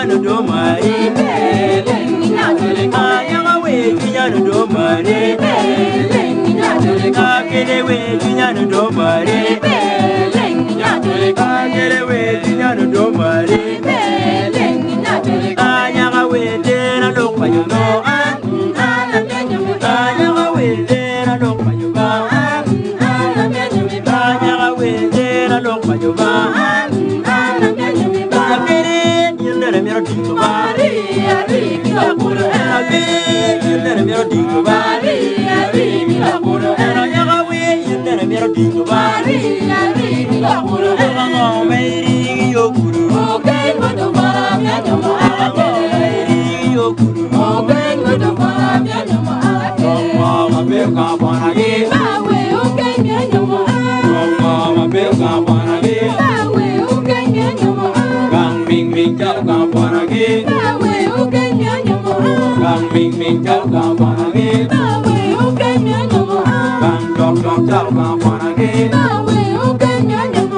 no do mari Ayaga we kinya no do mari Akele we kinya no do mari Akele we kinya no do mari Ayaga we de na do pa yo no Ayaga we de na do pa yo ba Ayaga we de na do pa yo ba Mình cháu cả bọn nghe ta về ok nhớ nhung càng tròn cháu cả bọn nghe ta về ok nhớ nhung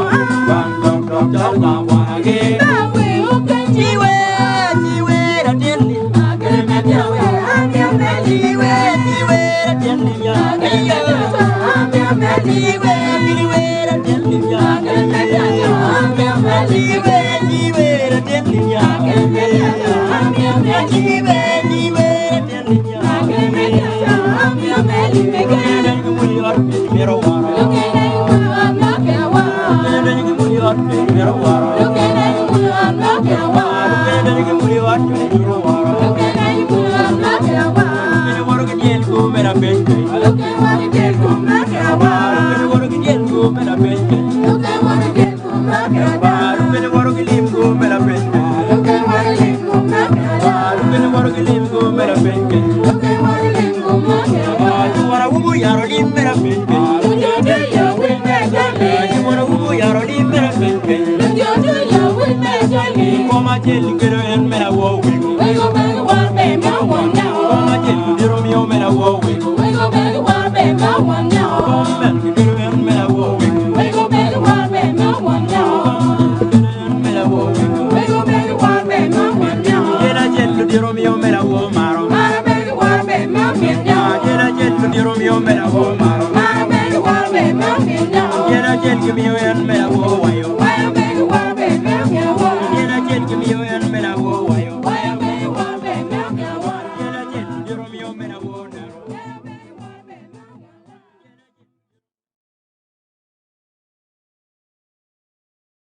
càng tròn cháu cả bọn nghe ta về ok chi quê đã tiên đi cái mẹ cháu anh em mẹ chi quê đã tiên đi ya cái anh em mẹ chi quê đã tiên đi ya cái mẹ cháu anh em mẹ chi quê đã tiên đi ya cái mẹ cháu anh em mẹ chi quê Get